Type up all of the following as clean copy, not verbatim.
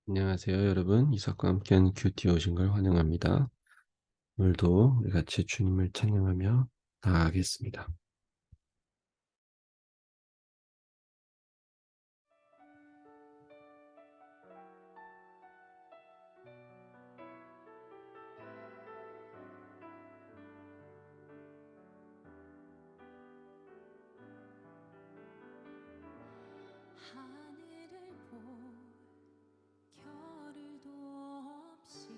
안녕하세요, 여러분. 이삭과 함께하는 큐티에 오신 걸 환영합니다. 오늘도 우리 같이 주님을 찬양하며 나아가겠습니다. 하늘을 볼 겨를도 없이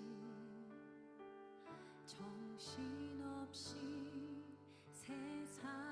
정신없이 세상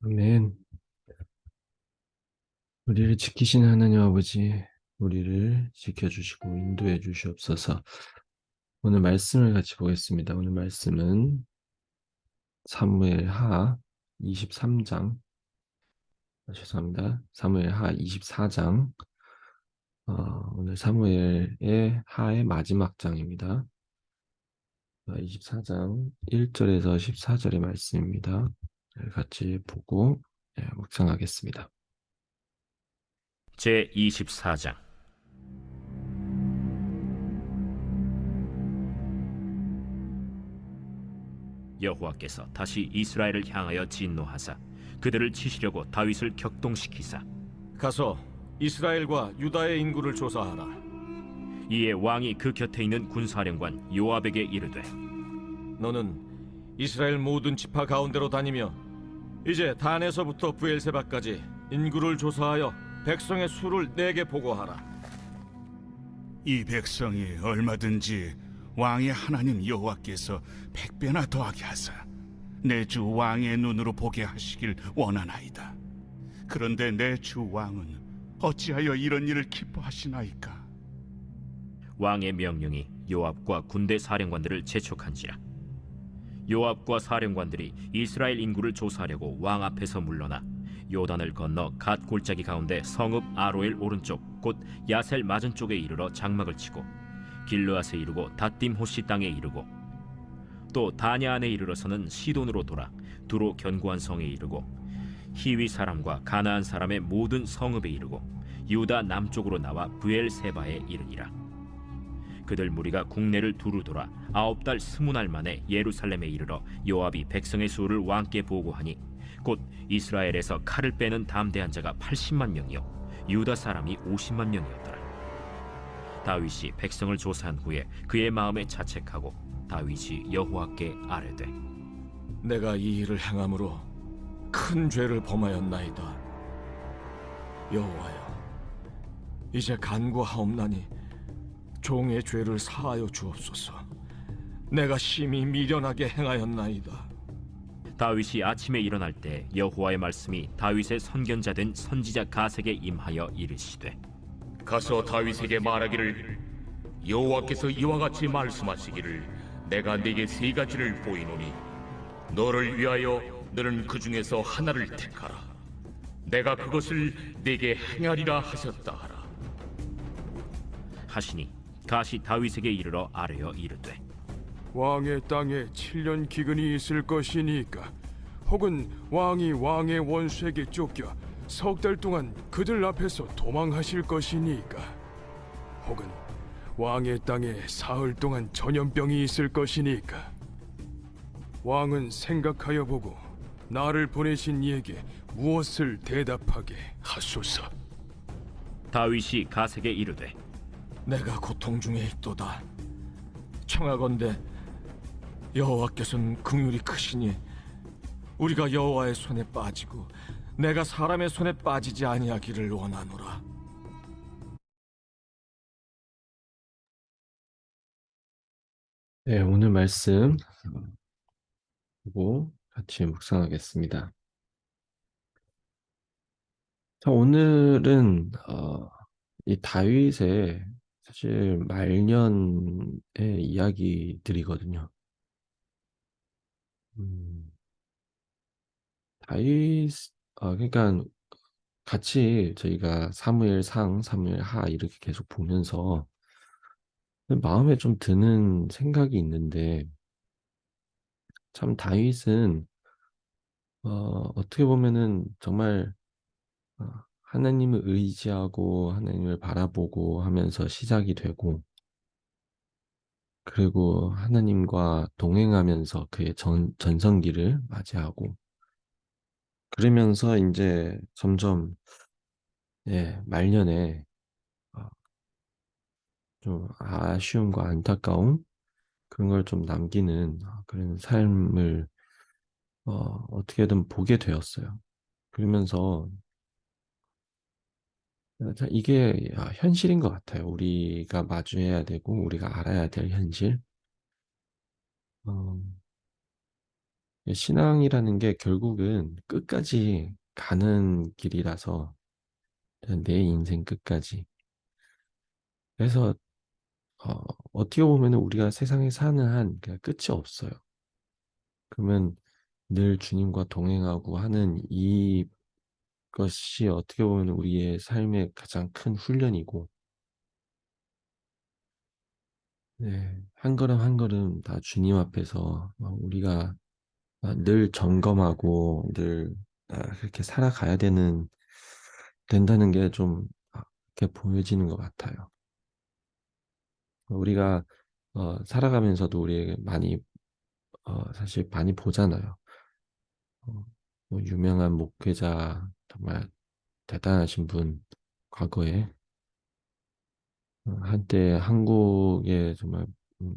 아멘. 우리를 지키시는 하나님 아버지, 우리를 지켜주시고 인도해 주시옵소서. 오늘 말씀을 같이 보겠습니다. 오늘 말씀은 사무엘하 23장, 죄송합니다. 사무엘하 24장, 오늘 사무엘의 하의 마지막 장입니다. 24장 1절에서 14절의 말씀입니다. 같이 보고 묵상하겠습니다. 제24장. 여호와께서 다시 이스라엘을 향하여 진노하사 그들을 치시려고 다윗을 격동시키사 가서 이스라엘과 유다의 인구를 조사하라. 이에 왕이 그 곁에 있는 군사령관 요압에게 이르되 너는 이스라엘 모든 지파 가운데로 다니며 이제 단에서부터 브엘세바까지 인구를 조사하여 백성의 수를 내게 보고하라. 이 백성이 얼마든지 왕의 하나님 여호와께서 100배나 더하게 하사 내 주 왕의 눈으로 보게 하시길 원하나이다. 그런데 내 주 왕은 어찌하여 이런 일을 기뻐하시나이까? 왕의 명령이 요압과 군대 사령관들을 재촉한지라. 요압과 사령관들이 이스라엘 인구를 조사하려고 왕 앞에서 물러나 요단을 건너 갓 골짜기 가운데 성읍 아로엘 오른쪽 곧 야셀 맞은 쪽에 이르러 장막을 치고 길르앗에 이르고 닷딤 호시 땅에 이르고 또 다냐 안에 이르러서는 시돈으로 돌아 두로 견고한 성에 이르고 히위 사람과 가나안 사람의 모든 성읍에 이르고 유다 남쪽으로 나와 브엘세바에 이르니라. 그들 무리가 국내를 두루 돌아 9달 20날 만에 예루살렘에 이르러 요압이 백성의 수를 왕께 보고하니 곧 이스라엘에서 칼을 빼는 담대한 자가 80만 명이요 유다 사람이 50만 명이었더라. 다윗이 백성을 조사한 후에 그의 마음에 자책하고 다윗이 여호와께 아뢰되 내가 이 일을 행함으로 큰 죄를 범하였나이다. 여호와여, 이제 간구하옵나니 종의 죄를 사하여 주옵소서. 내가 심히 미련하게 행하였나이다. 다윗이 아침에 일어날 때 여호와의 말씀이 다윗의 선견자 된 선지자 가세게 임하여 이르시되 가서 다윗에게 말하기를 여호와께서 이와 같이 말씀하시기를 내가 네게 세 가지를 보이노니 너를 위하여 너는 그 중에서 하나를 택하라. 내가 그것을 네게 행하리라 하셨다 하라. 하시니 가시 다윗에게 이르러 아뢰어 이르되 왕의 땅에 7년 기근이 있을 것이니까 혹은 왕이 왕의 원수에게 쫓겨 석 달 동안 그들 앞에서 도망하실 것이니까 혹은 왕의 땅에 사흘 동안 전염병이 있을 것이니까 왕은 생각하여 보고 나를 보내신 이에게 무엇을 대답하게 하소서. 다윗이 가세게 이르되 내가 고통 중에 있도다. 청하건대 여호와께서는 긍휼이 크시니 우리가 여호와의 손에 빠지고 내가 사람의 손에 빠지지 아니하기를 원하노라. 네, 오늘 말씀 보고 같이 묵상하겠습니다. 자, 오늘은 이 다윗의 사실 말년의 이야기들이거든요. 다윗, 그러니까 같이 저희가 사무엘상, 사무엘하 이렇게 계속 보면서 마음에 좀 드는 생각이 있는데 참 다윗은 어떻게 보면은 정말 하나님을 의지하고 하나님을 바라보고 하면서 시작이 되고 그리고 하나님과 동행하면서 그의 전성기를 맞이하고 그러면서 이제 점점 말년에 좀 아쉬움과 안타까움 그런 걸 좀 남기는 그런 삶을 어떻게든 보게 되었어요. 그러면서 이게 현실인 것 같아요. 우리가 마주해야 되고 우리가 알아야 될 현실. 신앙이라는 게 결국은 끝까지 가는 길이라서 내 인생 끝까지. 그래서 어떻게 보면 우리가 세상에 사는 한 그냥 끝이 없어요. 그러면 늘 주님과 동행하고 하는 이것이 어떻게 보면 우리의 삶의 가장 큰 훈련이고, 네, 한 걸음 한 걸음 다 주님 앞에서 우리가 늘 점검하고 늘 그렇게 살아가야 된다는 게 좀 이렇게 보여지는 것 같아요. 우리가 살아가면서도 우리에게 많이 사실 많이 보잖아요. 뭐 유명한 목회자 정말 대단하신 분 과거에 한때 한국에 정말 음,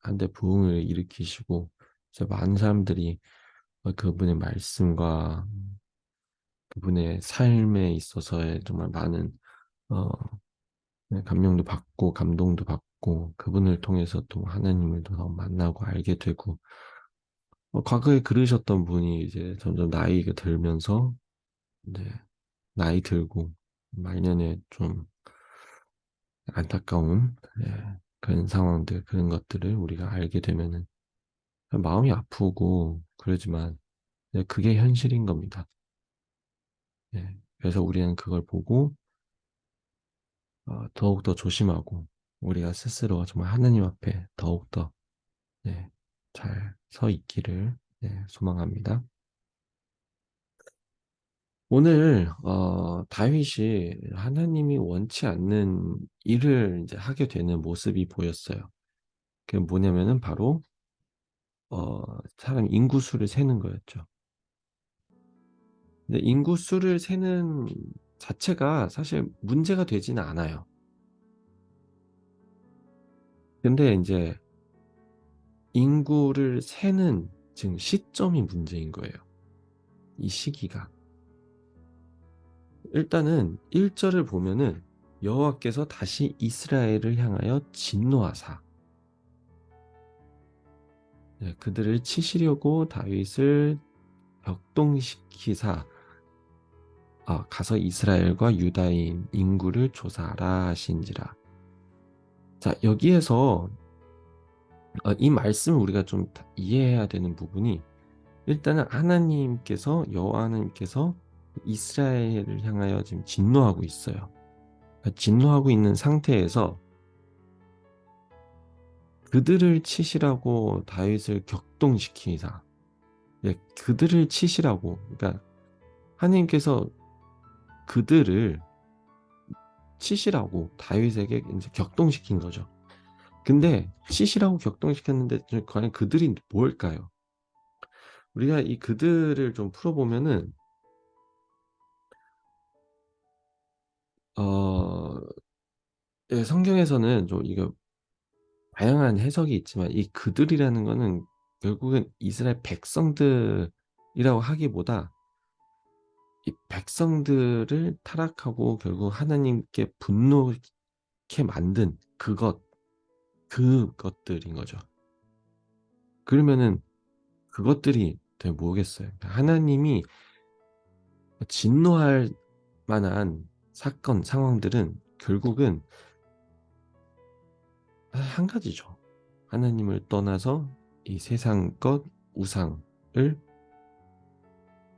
한때 부흥을 일으키시고 이제 많은 사람들이 그분의 말씀과 그분의 삶에 있어서의 정말 많은 어, 네, 감명도 받고 감동도 받고 그분을 통해서 또 하나님을 더 만나고 알게 되고 과거에 그러셨던 분이 이제 점점 나이가 들면서 이제 나이 들고 말년에 좀 안타까운 그런 상황들 그런 것들을 우리가 알게 되면은 마음이 아프고 그러지만 그게 현실인 겁니다. 그래서 우리는 그걸 보고 더욱더 조심하고 우리가 스스로 정말 하나님 앞에 더욱더 잘 서 있기를 소망합니다. 오늘 다윗이 하나님이 원치 않는 일을 이제 하게 되는 모습이 보였어요. 그게 뭐냐면은 바로 사람 인구수를 세는 거였죠. 근데 인구수를 세는 자체가 사실 문제가 되지는 않아요. 근데 이제 인구를 세는 지금 시점이 문제인 거예요. 이 시기가. 일단은 1절을 보면은 여호와께서 다시 이스라엘을 향하여 진노하사 그들을 치시려고 다윗을 격동시키사 가서 이스라엘과 유다인 인구를 조사하라 하신지라. 자, 여기에서 이 말씀을 우리가 좀 이해해야 되는 부분이 일단은 여호와 하나님께서 이스라엘을 향하여 지금 진노하고 있어요. 그러니까 진노하고 있는 상태에서 그들을 치시라고 다윗을 격동시키사 그들을 치시라고 그러니까 하나님께서 그들을 치시라고 다윗에게 이제 격동시킨 거죠. 근데 치시라고 격동시켰는데 과연 그들이 뭘까요? 우리가 이 그들을 좀 풀어보면은 성경에서는 좀 이거 다양한 해석이 있지만 이 그들이라는 거는 결국은 이스라엘 백성들이라고 하기보다 이 백성들을 타락하고 결국 하나님께 분노케 만든 그것들인 거죠. 그러면은 그것들이 되게 뭐겠어요? 하나님이 진노할 만한 사건, 상황들은 결국은 한 가지죠. 하나님을 떠나서 이 세상 것, 우상을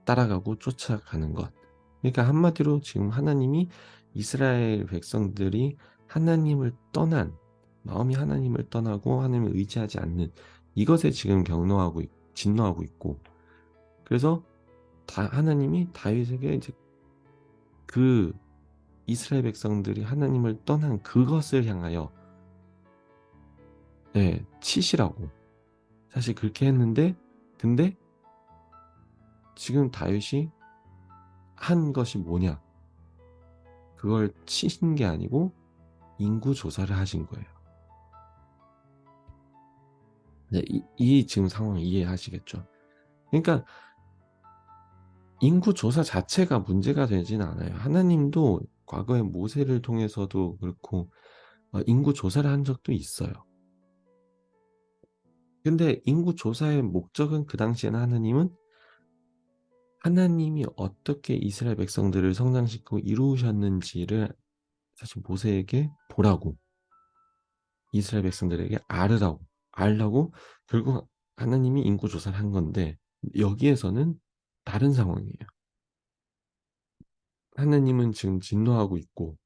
따라가고 쫓아가는 것. 그러니까 한마디로 지금 하나님이 이스라엘 백성들이 하나님을 떠난 마음이 하나님을 떠나고 하나님을 의지하지 않는 이것에 지금 진노하고 있고 그래서 하나님이 다윗에게 이제 그 이스라엘 백성들이 하나님을 떠난 그것을 향하여 치시라고 사실 그렇게 했는데 근데 지금 다윗이 한 것이 뭐냐 그걸 치신 게 아니고 인구 조사를 하신 거예요. 이 지금 상황 이해하시겠죠? 그러니까 인구 조사 자체가 문제가 되진 않아요. 하나님도 과거에 모세를 통해서도 그렇고 인구 조사를 한 적도 있어요. 근데 인구 조사의 목적은 그 당시에는 하나님이 어떻게 이스라엘 백성들을 성장시키고 이루셨는지를 사실 모세에게 보라고, 이스라엘 백성들에게 알라고 결국 하나님이 인구 조사를 한 건데, 여기에서는 다른 상황이에요. 하나님은 지금 진노하고 있고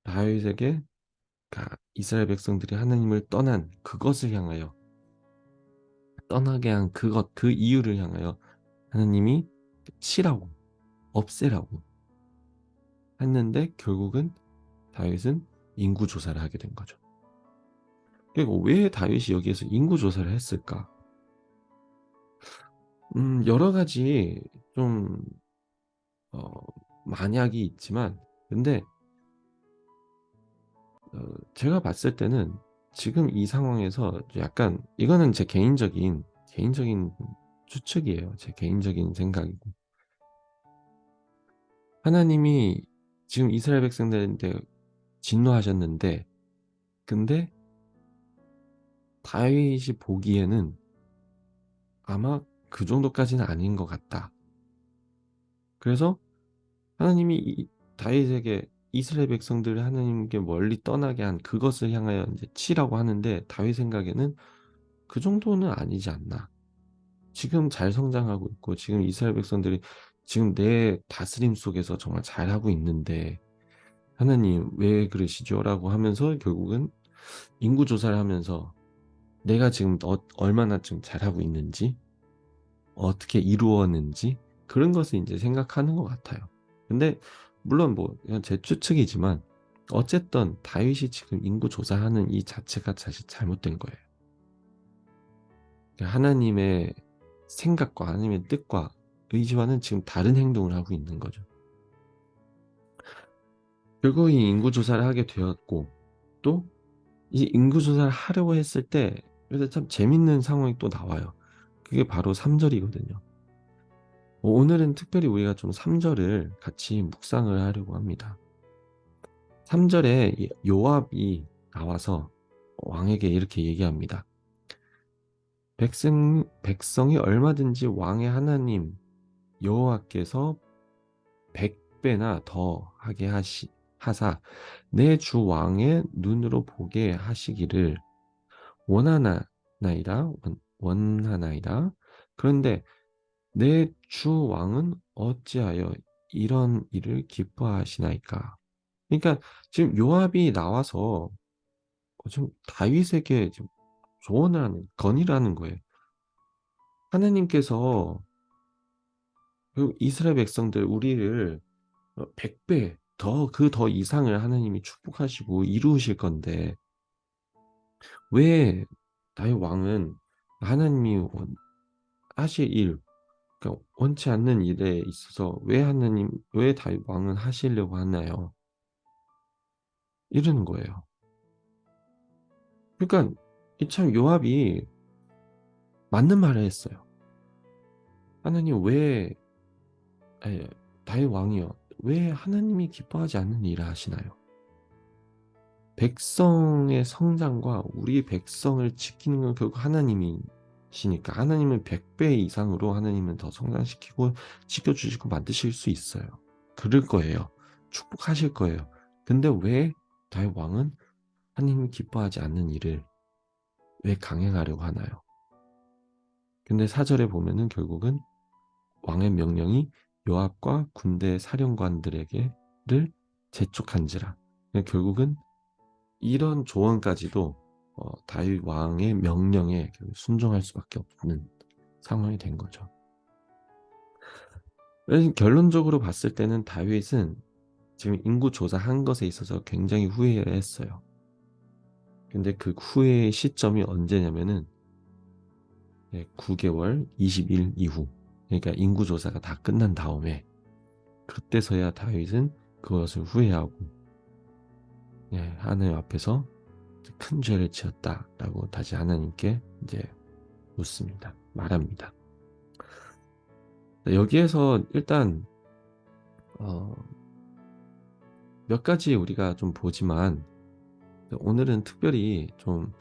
다윗에게, 이스라엘 백성들이 하나님을 떠난 그것을 향하여, 떠나게 한 그 이유를 향하여 하나님이 치라고, 없애라고 했는데, 결국은 다윗은 인구 조사를 하게 된 거죠. 그리고 왜 다윗이 여기에서 인구 조사를 했을까? 여러 가지 좀 어, 만약이 있지만, 근데 제가 봤을 때는 지금 이 상황에서 약간, 이거는 제 개인적인 추측이에요. 제 개인적인 생각이고, 하나님이 지금 이스라엘 백성들한테 진노하셨는데, 근데 다윗이 보기에는 아마 그 정도까지는 아닌 것 같다. 그래서 하나님이 다윗에게 이스라엘 백성들을 하나님께 멀리 떠나게 한 그것을 향하여 이제 치라고 하는데, 다윗 생각에는 그 정도는 아니지 않나. 지금 잘 성장하고 있고 지금 이스라엘 백성들이 지금 내 다스림 속에서 정말 잘하고 있는데 하나님 왜 그러시죠? 라고 하면서 결국은 인구 조사를 하면서 내가 지금 얼마나 좀 잘하고 있는지, 어떻게 이루었는지, 그런 것을 이제 생각하는 것 같아요. 근데 물론 뭐 이건 제 추측이지만 어쨌든 다윗이 지금 인구 조사하는 이 자체가 사실 잘못된 거예요. 하나님의 생각과 하나님의 뜻과 의지와는 지금 다른 행동을 하고 있는 거죠. 결국 이 인구 조사를 하게 되었고, 또 이 인구 조사를 하려고 했을 때 그래서 참 재밌는 상황이 또 나와요. 그게 바로 3절이거든요. 오늘은 특별히 우리가 좀 3절을 같이 묵상을 하려고 합니다. 3절에 요압이 나와서 왕에게 이렇게 얘기합니다. 백성이 얼마든지 왕의 하나님 여호와께서 100배나 더 하게 하사 내 주 왕의 눈으로 보게 하시기를 원하나이다. 그런데 내 주 왕은 어찌하여 이런 일을 기뻐하시나이까? 그러니까 지금 요압이 나와서 지금 다윗에게 지금 건의를 하는 거예요. 하나님께서 그 이스라엘 백성들 우리를 100배 더 이상을 하나님이 축복하시고 이루실 건데, 왜 나의 왕은 하나님이 하실 일, 그러니까 원치 않는 일에 있어서 왜 다윗 왕은 하시려고 하나요? 이러는 거예요. 그러니까 참 요압이 맞는 말을 했어요. 하나님 왜, 다윗 왕이요, 왜 하나님이 기뻐하지 않는 일을 하시나요? 백성의 성장과 우리 백성을 지키는 건 결국 하나님이시니까, 하나님은 100배 이상으로 하나님은 더 성장시키고 지켜주시고 만드실 수 있어요. 그럴 거예요. 축복하실 거예요. 근데 왜 다윗 왕은 하나님이 기뻐하지 않는 일을 왜 강행하려고 하나요? 근데 4절에 보면은 결국은 왕의 명령이 요압과 군대 사령관들에게를 재촉한지라. 결국은 이런 조언까지도 다윗 왕의 명령에 순종할 수밖에 없는 상황이 된 거죠. 그래서 결론적으로 봤을 때는 다윗은 지금 인구 조사한 것에 있어서 굉장히 후회를 했어요. 근데 그 후회의 시점이 언제냐면은 9개월 20일 이후, 그러니까 인구 조사가 다 끝난 다음에, 그때서야 다윗은 그것을 후회하고 하나님 앞에서 큰 죄를 지었다라고 다시 하나님께 이제 말합니다. 여기에서 일단 몇 가지 우리가 좀 보지만, 오늘은 특별히 좀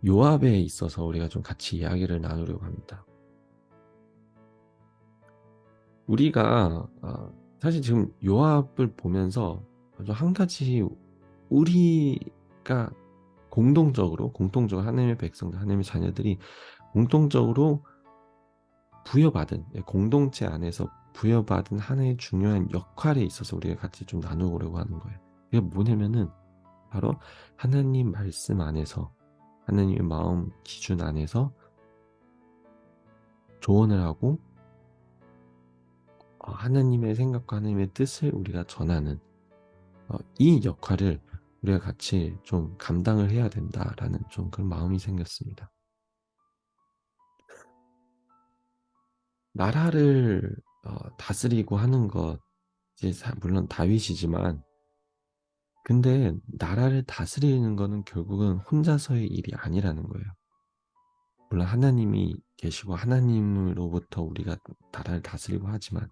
요압에 있어서 우리가 좀 같이 이야기를 나누려고 합니다. 우리가 사실 지금 요압을 보면서 한 가지 우리가 공통적으로 하나님의 백성들, 하나님의 자녀들이 공통적으로 부여받은, 공동체 안에서 부여받은 하나의 중요한 역할에 있어서 우리가 같이 좀 나누려고 하는 거예요. 이게 뭐냐면은 바로 하나님 말씀 안에서, 하나님의 마음 기준 안에서 조언을 하고 하나님의 생각과 하나님의 뜻을 우리가 전하는 이 역할을 우리가 같이 좀 감당을 해야 된다라는 좀 그런 마음이 생겼습니다. 나라를 다스리고 하는 것, 이제 물론 다윗이지만, 근데 나라를 다스리는 거는 결국은 혼자서의 일이 아니라는 거예요. 물론 하나님이 계시고 하나님으로부터 우리가 나라를 다스리고 하지만,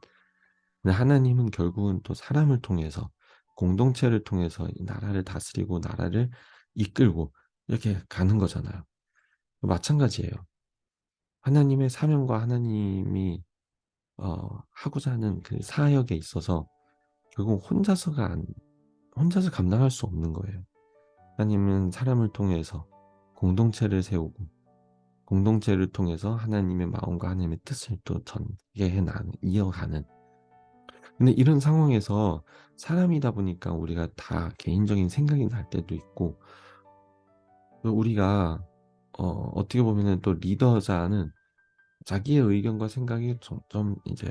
근데 하나님은 결국은 또 사람을 통해서, 공동체를 통해서 이 나라를 다스리고 나라를 이끌고 이렇게 가는 거잖아요. 마찬가지예요. 하나님의 사명과 하나님이 하고자 하는 그 사역에 있어서 결국 혼자서 감당할 수 없는 거예요. 하나님은 사람을 통해서 공동체를 세우고, 공동체를 통해서 하나님의 마음과 하나님의 뜻을 또 이어가는. 근데 이런 상황에서 사람이다 보니까 우리가 다 개인적인 생각이 날 때도 있고, 또 우리가 어떻게 보면은 또 리더자는 자기의 의견과 생각이 점점 이제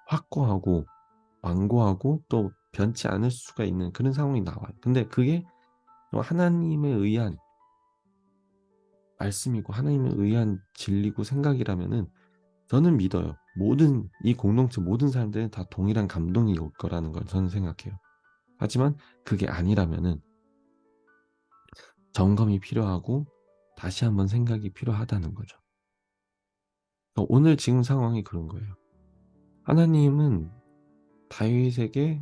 확고하고 완고하고 또 변치 않을 수가 있는 그런 상황이 나와요. 근데 그게 또 하나님에 의한 말씀이고 하나님에 의한 진리고 생각이라면은 저는 믿어요. 이 공동체 모든 사람들은 다 동일한 감동이 올 거라는 걸 저는 생각해요. 하지만 그게 아니라면은 점검이 필요하고 다시 한번 생각이 필요하다는 거죠. 오늘 지금 상황이 그런 거예요. 하나님은 다윗에게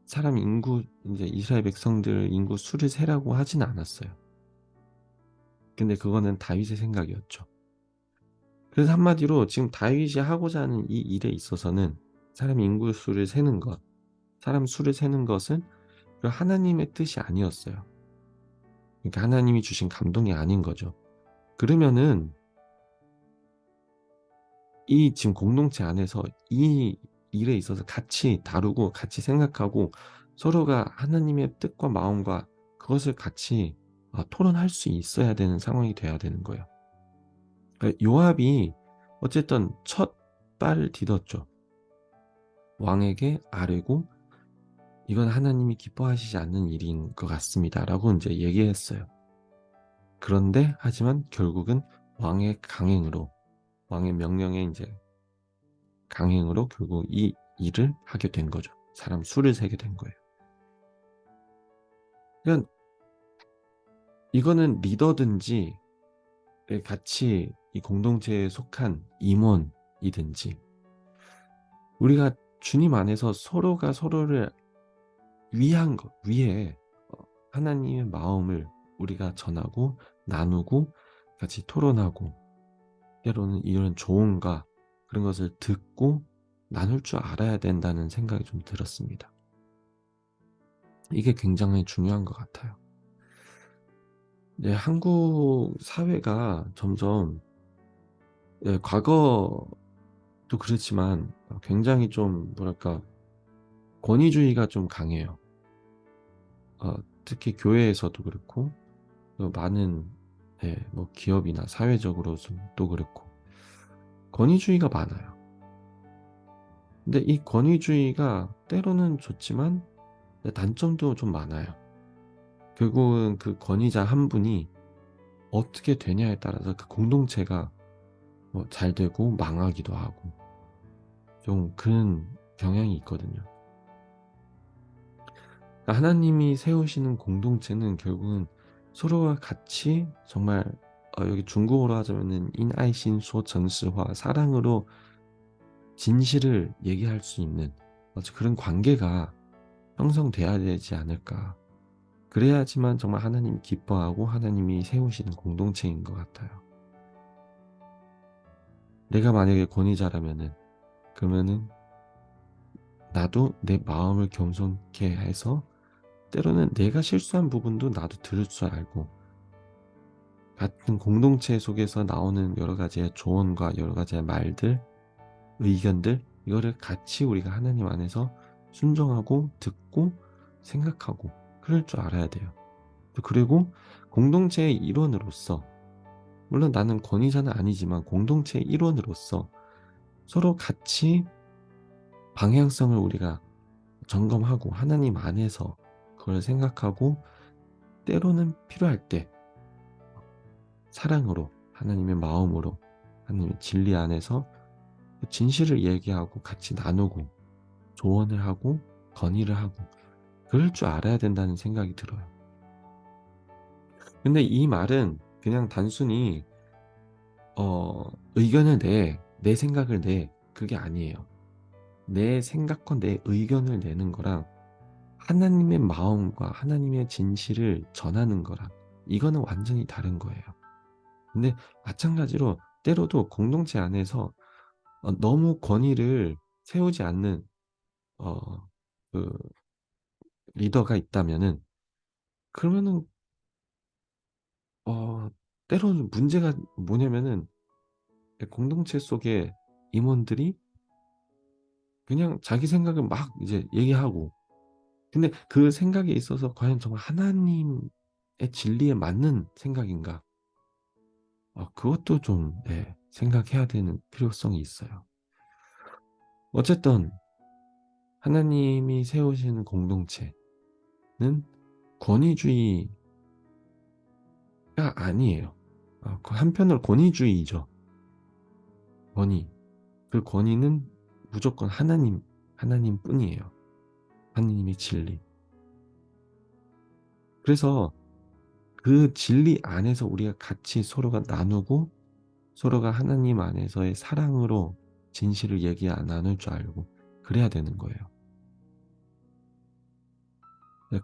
사람 인구, 이제 이스라엘 백성들 인구 수를 세라고 하진 않았어요. 근데 그거는 다윗의 생각이었죠. 그래서 한마디로 지금 다윗이 하고자 하는 이 일에 있어서는 사람 인구 수를 세는 것, 사람 수를 세는 것은 하나님의 뜻이 아니었어요. 그러니까 하나님이 주신 감동이 아닌 거죠. 그러면은 이 지금 공동체 안에서 이 일에 있어서 같이 다루고 같이 생각하고 서로가 하나님의 뜻과 마음과 그것을 같이 토론할 수 있어야 되는 상황이 돼야 되는 거예요. 그러니까 요압이 어쨌든 첫 발을 디뎠죠. 왕에게 아뢰고 이건 하나님이 기뻐하시지 않는 일인 것 같습니다. 라고 이제 얘기했어요. 그런데 하지만 결국은 왕의 명령에 이제 강행으로 결국 이 일을 하게 된 거죠. 사람 수를 세게 된 거예요. 그러니까 이거는 리더든지 같이 이 공동체에 속한 임원이든지 우리가 주님 안에서 서로가 서로를 위해 하나님의 마음을 우리가 전하고 나누고 같이 토론하고 때로는 이런 조언과 그런 것을 듣고 나눌 줄 알아야 된다는 생각이 좀 들었습니다. 이게 굉장히 중요한 것 같아요. 네, 한국 사회가 점점 과거도 그렇지만 굉장히 좀 뭐랄까 권위주의가 좀 강해요. 특히 교회에서도 그렇고 많은 뭐 기업이나 사회적으로도 그렇고 권위주의가 많아요. 근데 이 권위주의가 때로는 좋지만 단점도 좀 많아요. 결국은 그 권위자 한 분이 어떻게 되냐에 따라서 그 공동체가 뭐 잘 되고 망하기도 하고 좀 그런 경향이 있거든요. 그러니까 하나님이 세우시는 공동체는 결국은 서로와 같이 정말 여기 중국어로 하자면은 인아이신소 정스화 사랑으로 진실을 얘기할 수 있는 그런 관계가 형성돼야 되지 않을까. 그래야지만 정말 하나님이 기뻐하고 하나님이 세우시는 공동체인 것 같아요. 내가 만약에 권위자라면은, 그러면은 나도 내 마음을 겸손케 해서 때로는 내가 실수한 부분도 나도 들을 줄 알고, 같은 공동체 속에서 나오는 여러 가지의 조언과 여러 가지의 말들, 의견들, 이거를 같이 우리가 하나님 안에서 순종하고 듣고 생각하고 그럴 줄 알아야 돼요. 그리고 공동체의 일원으로서, 물론 나는 권위자는 아니지만 공동체의 일원으로서 서로 같이 방향성을 우리가 점검하고 하나님 안에서 그걸 생각하고, 때로는 필요할 때 사랑으로, 하나님의 마음으로, 하나님의 진리 안에서 진실을 얘기하고 같이 나누고 조언을 하고 건의를 하고 그럴 줄 알아야 된다는 생각이 들어요. 근데 이 말은 그냥 단순히 의견을 내 생각을 그게 아니에요. 내 생각과 내 의견을 내는 거랑 하나님의 마음과 하나님의 진실을 전하는 거랑 이거는 완전히 다른 거예요. 근데 마찬가지로 때로도 공동체 안에서 너무 권위를 세우지 않는 어, 그 리더가 있다면은, 그러면은 때로는 문제가 뭐냐면은 공동체 속의 임원들이 그냥 자기 생각을 막 이제 얘기하고, 근데 그 생각에 있어서 과연 정말 하나님의 진리에 맞는 생각인가? 그것도 좀 생각해야 되는 필요성이 있어요. 어쨌든 하나님이 세우시는 공동체는 권위주의가 아니에요. 그 한편으로 권위주의죠. 권위. 그 권위는 무조건 하나님뿐이에요. 하나님의 진리. 그래서 그 진리 안에서 우리가 같이 서로가 나누고 서로가 하나님 안에서의 사랑으로 진실을 나눌 줄 알고 그래야 되는 거예요.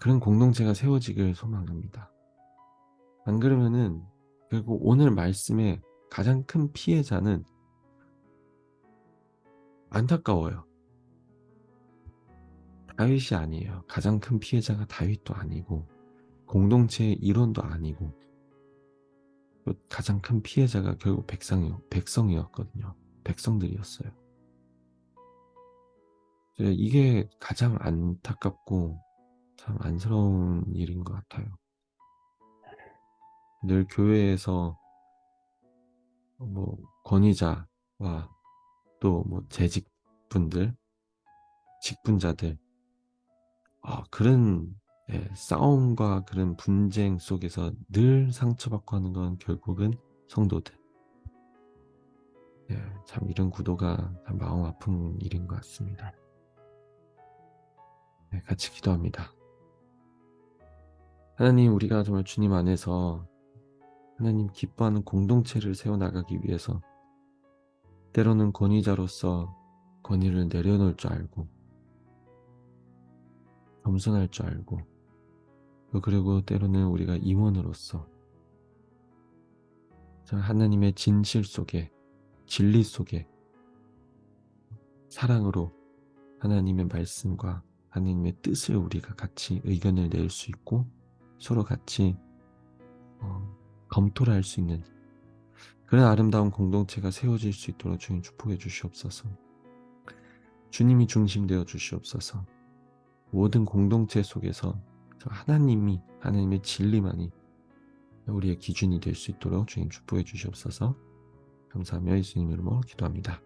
그런 공동체가 세워지길 소망합니다. 안 그러면은 결국 오늘 말씀의 가장 큰 피해자는 안타까워요. 다윗이 아니에요. 가장 큰 피해자가 다윗도 아니고 공동체의 일원도 아니고, 또 가장 큰 피해자가 결국 백성이었거든요. 백성들이었어요. 이게 가장 안타깝고 참 안쓰러운 일인 것 같아요. 늘 교회에서 권위자와 또 재직분들, 직분자들, 그런 싸움과 그런 분쟁 속에서 늘 상처받고 하는 건 결국은 성도들. 참 이런 구도가 참 마음 아픈 일인 것 같습니다. 같이 기도합니다. 하나님, 우리가 정말 주님 안에서 하나님 기뻐하는 공동체를 세워나가기 위해서 때로는 권위자로서 권위를 내려놓을 줄 알고 겸손할 줄 알고, 그리고 때로는 우리가 임원으로서 하나님의 진실 속에, 진리 속에 사랑으로 하나님의 말씀과 하나님의 뜻을 우리가 같이 의견을 낼 수 있고 서로 같이 검토를 할 수 있는 그런 아름다운 공동체가 세워질 수 있도록 주님 축복해 주시옵소서. 주님이 중심되어 주시옵소서. 모든 공동체 속에서 하나님의 진리만이 우리의 기준이 될 수 있도록 주님 축복해 주시옵소서. 감사하며 예수님 이름으로 기도합니다.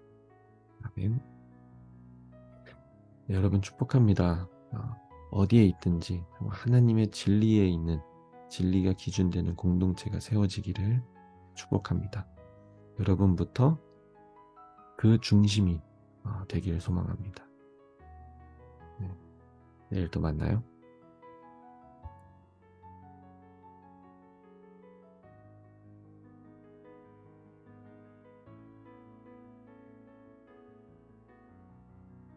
아멘. 여러분 축복합니다. 어디에 있든지 하나님의 진리에 있는, 진리가 기준되는 공동체가 세워지기를 축복합니다. 여러분부터 그 중심이 되기를 소망합니다. 내일 또 만나요.